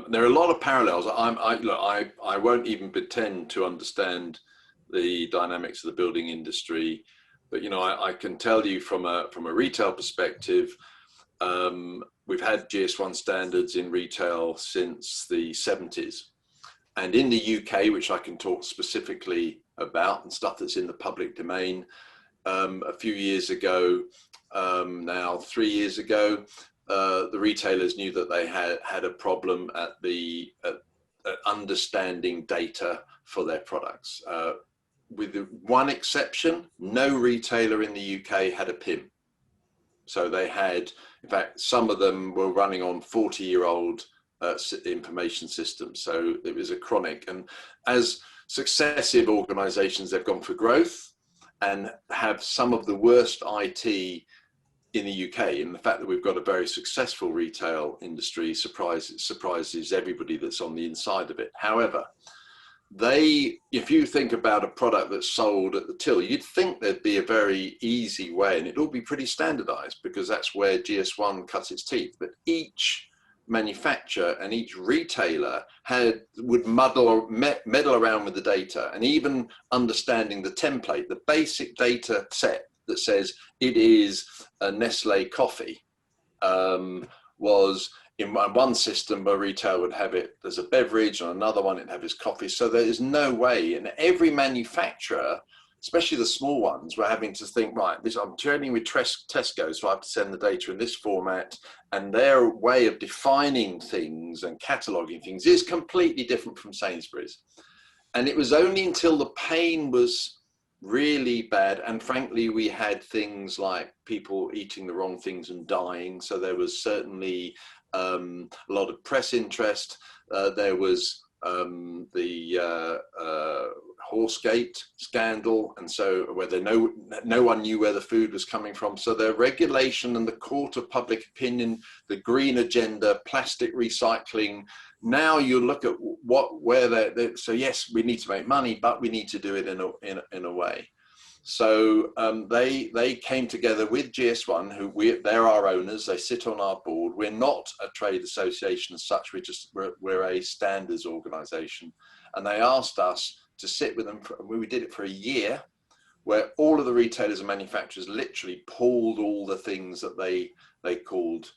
There are a lot of parallels. I won't even pretend to understand the dynamics of the building industry, but I can tell you from a retail perspective, we've had GS1 standards in retail since the 70s, and in the UK, which I can talk specifically about and stuff that's in the public domain, a few years ago, now 3 years ago, the retailers knew that they had a problem at understanding data for their products. With one exception, no retailer in the UK had a PIM. So they had, in fact, some of them were running on 40-year-old information systems. So it was a chronic. And as successive organizations, they've gone for growth and have some of the worst IT in the UK. And the fact that we've got a very successful retail industry surprises everybody that's on the inside of it. However, if you think about a product that's sold at the till, you'd think there'd be a very easy way, and it'd all be pretty standardized because that's where GS1 cuts its teeth. But each manufacturer and each retailer would meddle around with the data, and even understanding the template, the basic data set that says it is a Nestle coffee, was in one system where retail would have it as a beverage, and another one it'd have as coffee. So there is no way, and every manufacturer, especially the small ones, were having to think, right, I'm trading with Tesco, so I have to send the data in this format, and their way of defining things and cataloging things is completely different from Sainsbury's. And it was only until the pain was really bad, and frankly, we had things like people eating the wrong things and dying. So there was certainly a lot of press interest. There was the Horsegate scandal, and so whether no one knew where the food was coming from. So the regulation and the court of public opinion, the green agenda, plastic recycling. Now you look at so yes, we need to make money, but we need to do it in a way. So they came together with GS1, they're our owners. They sit on our board. We're not a trade association as such. We're a standards organization, and they asked us to sit with them. We did it for a year, where all of the retailers and manufacturers literally pulled all the things that they called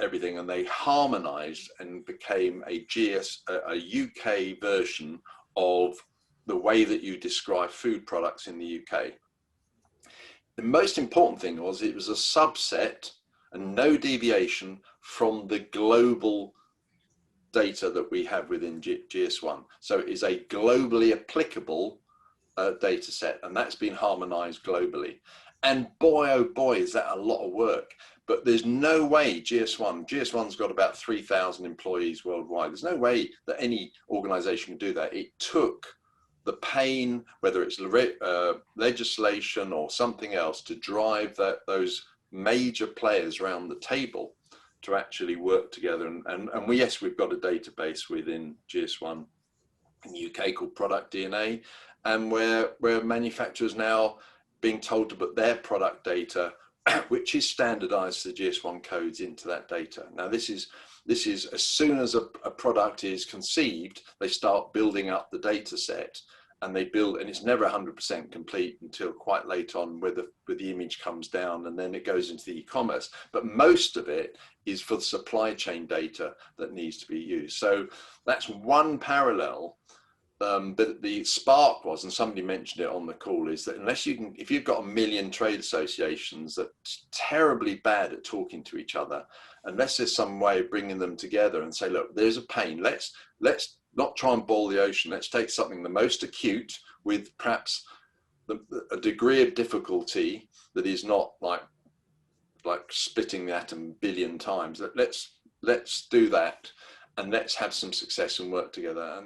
everything, and they harmonized and became a UK version of the way that you describe food products in the UK. The most important thing was it was a subset and no deviation from the global data that we have within GS1. So it is a globally applicable data set, and that's been harmonized globally. And boy, oh boy, is that a lot of work. But there's no way GS1's got about 3,000 employees worldwide. There's no way that any organization can do that. It took the pain, whether it's legislation or something else, to drive those major players around the table to actually work together. And yes, we've got a database within GS1 in the UK called Product DNA, and where manufacturers now being told to put their product data, which is standardized to the GS1 codes, into that data. Now this is as soon as a product is conceived, they start building up the data set, and and it's never 100% complete until quite late on, where the image comes down, and then it goes into the e-commerce. But most of it is for the supply chain data that needs to be used. So that's one parallel. But the spark was, and somebody mentioned it on the call, is that if you've got 1 million trade associations that's terribly bad at talking to each other, unless there's some way of bringing them together and say, look, there's a pain, let's not try and boil the ocean. Let's take something the most acute with perhaps a degree of difficulty that is not like splitting the atom a billion times. Let's do that, and let's have some success and work together.